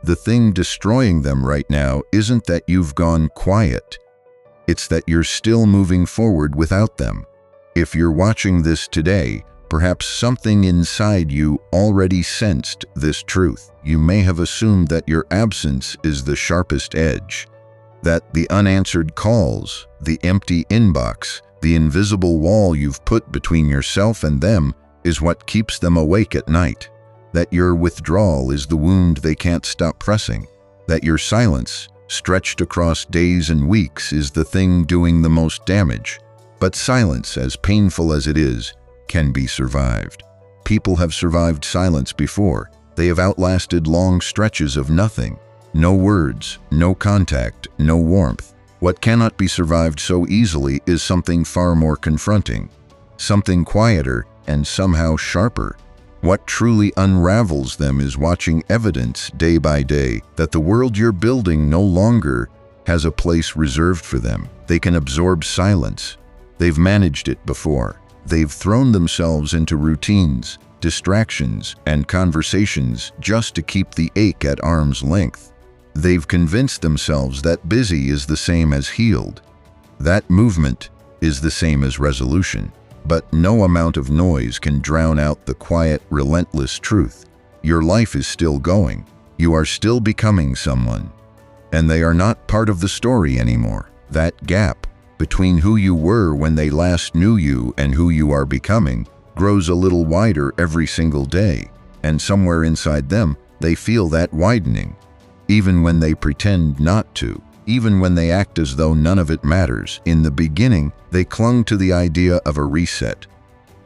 The thing destroying them right now isn't that you've gone quiet. It's that you're still moving forward without them. If you're watching this today, perhaps something inside you already sensed this truth. You may have assumed that your absence is the sharpest edge, that the unanswered calls, the empty inbox, the invisible wall you've put between yourself and them is what keeps them awake at night, that your withdrawal is the wound they can't stop pressing, that your silence, stretched across days and weeks, is the thing doing the most damage. But silence, as painful as it is, can be survived. People have survived silence before. They have outlasted long stretches of nothing. No words, no contact, no warmth. What cannot be survived so easily is something far more confronting, something quieter and somehow sharper. What truly unravels them is watching evidence day by day that the world you're building no longer has a place reserved for them. They can absorb silence. They've managed it before. They've thrown themselves into routines, distractions, and conversations just to keep the ache at arm's length. They've convinced themselves that busy is the same as healed, that movement is the same as resolution. But no amount of noise can drown out the quiet, relentless truth. Your life is still going. You are still becoming someone. And they are not part of the story anymore. That gap between who you were when they last knew you and who you are becoming grows a little wider every single day. And somewhere inside them, they feel that widening. Even when they pretend not to. Even when they act as though none of it matters. In the beginning, they clung to the idea of a reset.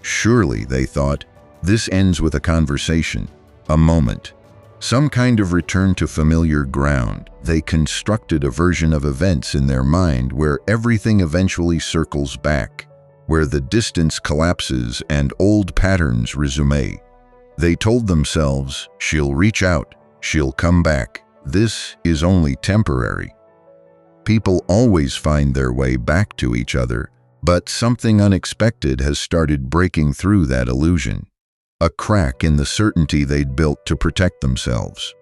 Surely, they thought, this ends with a conversation, a moment, some kind of return to familiar ground. They constructed a version of events in their mind where everything eventually circles back, where the distance collapses and old patterns resume. They told themselves, she'll reach out, she'll come back. This is only temporary. People always find their way back to each other, but something unexpected has started breaking through that illusion. A crack in the certainty they'd built to protect themselves.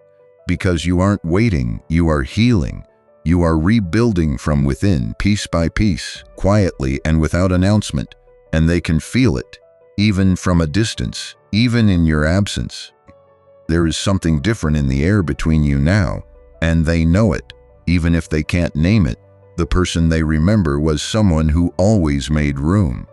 Because you aren't waiting, you are healing. You are rebuilding from within, piece by piece, quietly and without announcement, and they can feel it, even from a distance, even in your absence. There is something different in the air between you now, and they know it. Even if they can't name it, the person they remember was someone who always made room.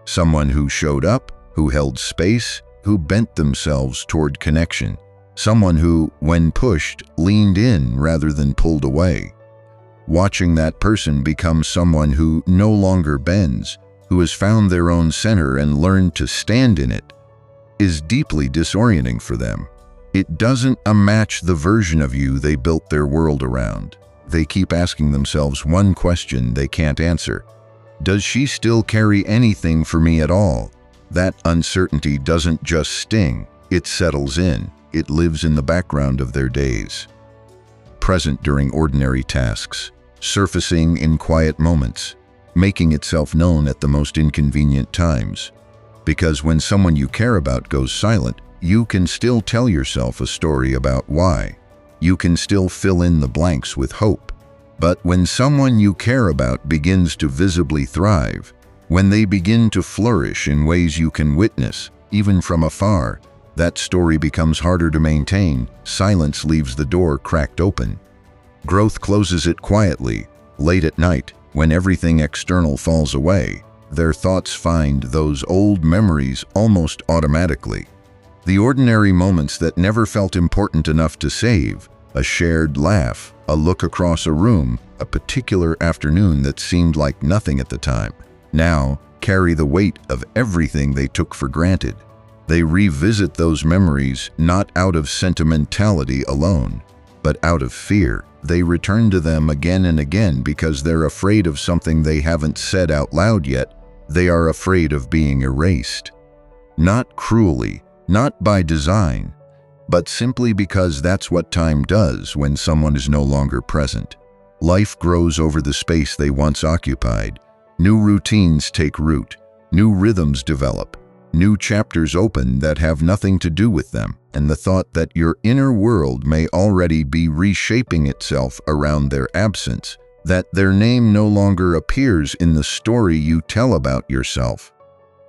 Someone who showed up, who held space, who bent themselves toward connection. Someone who, when pushed, leaned in rather than pulled away. Watching that person become someone who no longer bends, who has found their own center and learned to stand in it, is deeply disorienting for them. It doesn't match the version of you they built their world around. They keep asking themselves one question they can't answer. Does she still carry anything for me at all? That uncertainty doesn't just sting, it settles in. It lives in the background of their days. Present during ordinary tasks, surfacing in quiet moments, making itself known at the most inconvenient times. Because when someone you care about goes silent, you can still tell yourself a story about why. You can still fill in the blanks with hope. But when someone you care about begins to visibly thrive, when they begin to flourish in ways you can witness, even from afar, that story becomes harder to maintain. Silence leaves the door cracked open. Growth closes it quietly, late at night, when everything external falls away. Their thoughts find those old memories almost automatically. The ordinary moments that never felt important enough to save, a shared laugh, a look across a room, a particular afternoon that seemed like nothing at the time, now carry the weight of everything they took for granted. They revisit those memories not out of sentimentality alone, but out of fear. They return to them again and again because they're afraid of something they haven't said out loud yet. They are afraid of being erased. Not cruelly, not by design, but simply because that's what time does when someone is no longer present. Life grows over the space they once occupied. New routines take root, new rhythms develop, New chapters open that have nothing to do with them, and the thought that your inner world may already be reshaping itself around their absence, that their name no longer appears in the story you tell about yourself,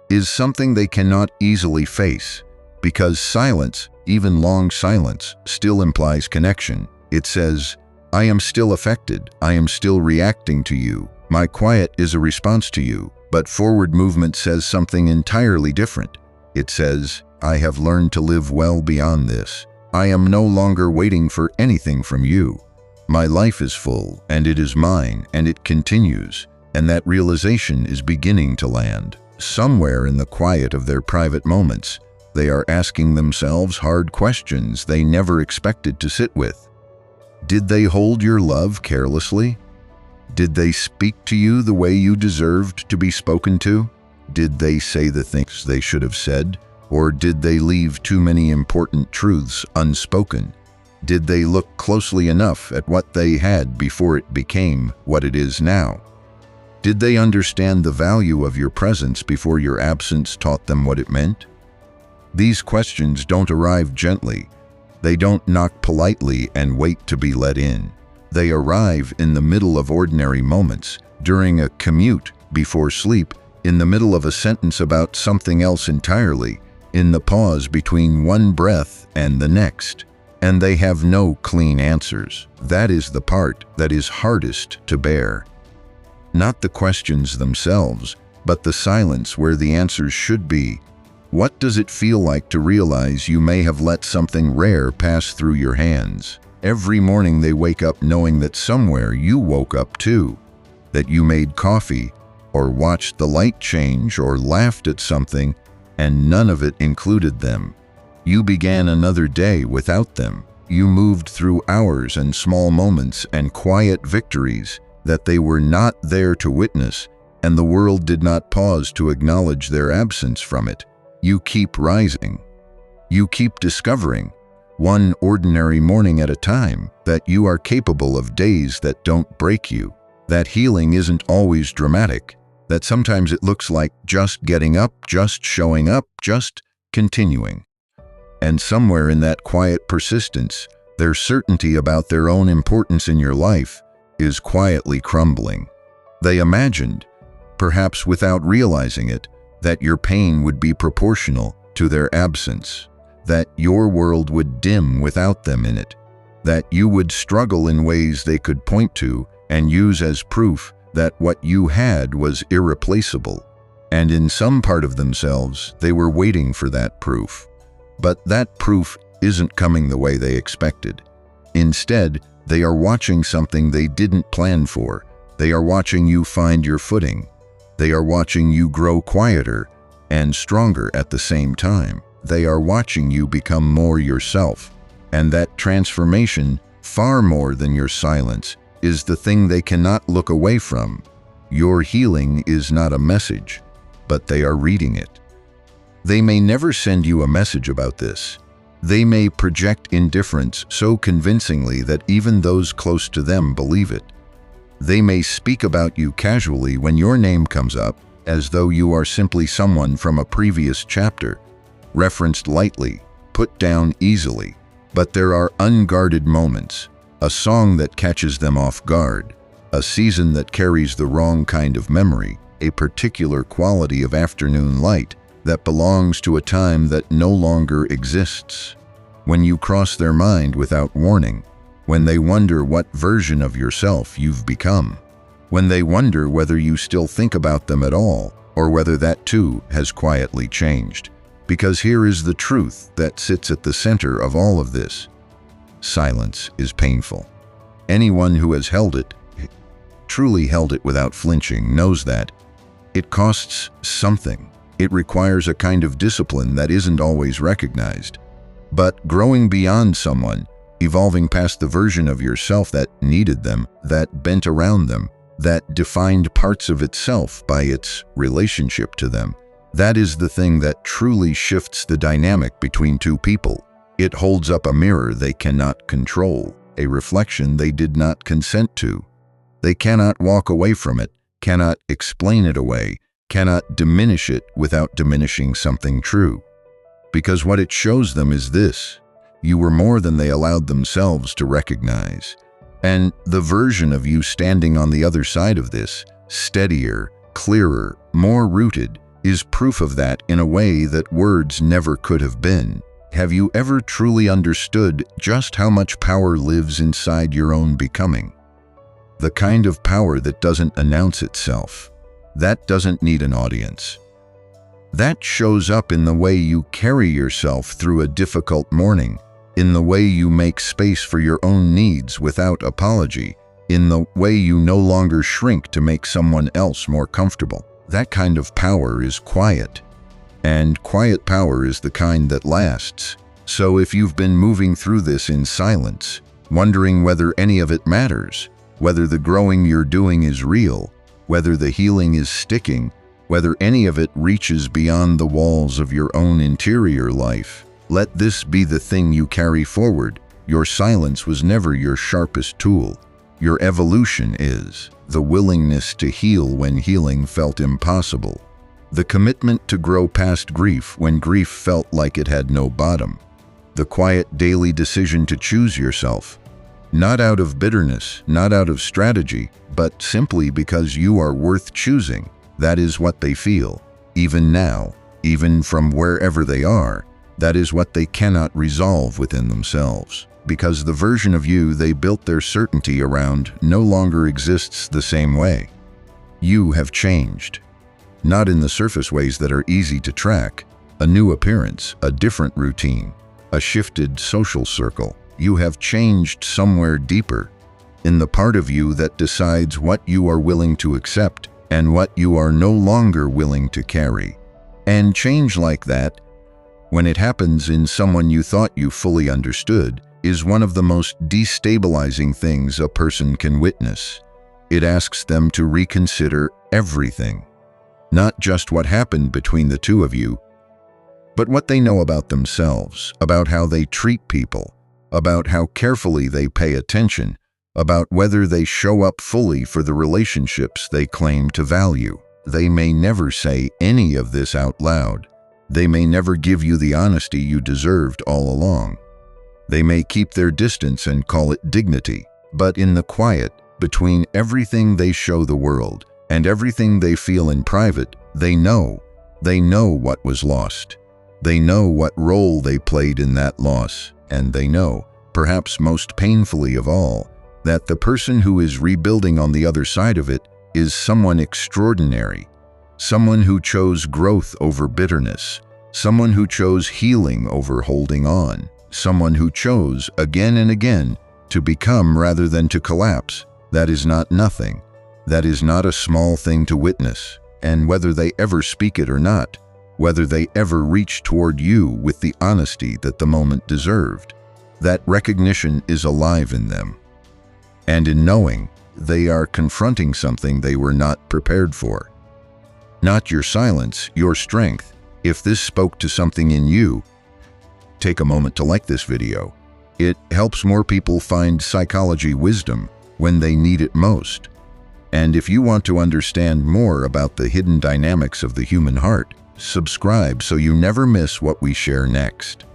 is something they cannot easily face, because silence, even long silence, still implies connection. It says, I am still affected, I am still reacting to you, my quiet is a response to you. But forward movement says something entirely different. It says, I have learned to live well beyond this. I am no longer waiting for anything from you. My life is full, and it is mine, and it continues, and that realization is beginning to land. Somewhere in the quiet of their private moments, they are asking themselves hard questions they never expected to sit with. Did they hold your love carelessly? Did they speak to you the way you deserved to be spoken to? Did they say the things they should have said? Or did they leave too many important truths unspoken? Did they look closely enough at what they had before it became what it is now? Did they understand the value of your presence before your absence taught them what it meant? These questions don't arrive gently. They don't knock politely and wait to be let in. They arrive in the middle of ordinary moments, during a commute, before sleep, in the middle of a sentence about something else entirely, in the pause between one breath and the next. And they have no clean answers. That is the part that is hardest to bear. Not the questions themselves, but the silence where the answers should be. What does it feel like to realize you may have let something rare pass through your hands? Every morning they wake up knowing that somewhere you woke up too, that you made coffee, or watched the light change, or laughed at something, and none of it included them. You began another day without them. You moved through hours and small moments and quiet victories that they were not there to witness, and the world did not pause to acknowledge their absence from it. You keep rising. You keep discovering, one ordinary morning at a time, that you are capable of days that don't break you, that healing isn't always dramatic, that sometimes it looks like just getting up, just showing up, just continuing. And somewhere in that quiet persistence, their certainty about their own importance in your life is quietly crumbling. They imagined, perhaps without realizing it, that your pain would be proportional to their absence, that your world would dim without them in it, that you would struggle in ways they could point to and use as proof that what you had was irreplaceable. And in some part of themselves, they were waiting for that proof. But that proof isn't coming the way they expected. Instead, they are watching something they didn't plan for. They are watching you find your footing. They are watching you grow quieter and stronger at the same time. They are watching you become more yourself. And that transformation, far more than your silence, is the thing they cannot look away from. Your healing is not a message, but they are reading it. They may never send you a message about this. They may project indifference so convincingly that even those close to them believe it. They may speak about you casually when your name comes up, as though you are simply someone from a previous chapter, referenced lightly, put down easily. But there are unguarded moments, a song that catches them off guard, a season that carries the wrong kind of memory, a particular quality of afternoon light that belongs to a time that no longer exists. When you cross their mind without warning, when they wonder what version of yourself you've become, when they wonder whether you still think about them at all, or whether that too has quietly changed. Because here is the truth that sits at the center of all of this. Silence is painful. Anyone who has held it, truly held it without flinching, knows that. It costs something. It requires a kind of discipline that isn't always recognized. But growing beyond someone, evolving past the version of yourself that needed them, that bent around them, that defined parts of itself by its relationship to them, that is the thing that truly shifts the dynamic between two people. It holds up a mirror they cannot control, a reflection they did not consent to. They cannot walk away from it, cannot explain it away, cannot diminish it without diminishing something true. Because what it shows them is this: you were more than they allowed themselves to recognize. And the version of you standing on the other side of this, steadier, clearer, more rooted, is proof of that in a way that words never could have been. Have you ever truly understood just how much power lives inside your own becoming? The kind of power that doesn't announce itself, that doesn't need an audience. That shows up in the way you carry yourself through a difficult morning, in the way you make space for your own needs without apology, in the way you no longer shrink to make someone else more comfortable. That kind of power is quiet. And quiet power is the kind that lasts. So if you've been moving through this in silence, wondering whether any of it matters, whether the growing you're doing is real, whether the healing is sticking, whether any of it reaches beyond the walls of your own interior life, let this be the thing you carry forward. Your silence was never your sharpest tool. Your evolution is the willingness to heal when healing felt impossible. The commitment to grow past grief when grief felt like it had no bottom. The quiet daily decision to choose yourself, not out of bitterness, not out of strategy, but simply because you are worth choosing. That is what they feel, even now, even from wherever they are. That is what they cannot resolve within themselves, because the version of you they built their certainty around no longer exists the same way. You have changed. Not in the surface ways that are easy to track: a new appearance, a different routine, a shifted social circle. You have changed somewhere deeper, in the part of you that decides what you are willing to accept and what you are no longer willing to carry. And change like that, when it happens in someone you thought you fully understood, is one of the most destabilizing things a person can witness. It asks them to reconsider everything. Not just what happened between the two of you, but what they know about themselves, about how they treat people, about how carefully they pay attention, about whether they show up fully for the relationships they claim to value. They may never say any of this out loud. They may never give you the honesty you deserved all along. They may keep their distance and call it dignity, but in the quiet, between everything they show the world and everything they feel in private, they know what was lost. They know what role they played in that loss, and they know, perhaps most painfully of all, that the person who is rebuilding on the other side of it is someone extraordinary, someone who chose growth over bitterness, someone who chose healing over holding on, someone who chose again and again to become rather than to collapse. That is not nothing. That is not a small thing to witness, and whether they ever speak it or not, whether they ever reach toward you with the honesty that the moment deserved, that recognition is alive in them. And in knowing, they are confronting something they were not prepared for. Not your silence, your strength. If this spoke to something in you, take a moment to like this video. It helps more people find psychology wisdom when they need it most. And if you want to understand more about the hidden dynamics of the human heart, subscribe so you never miss what we share next.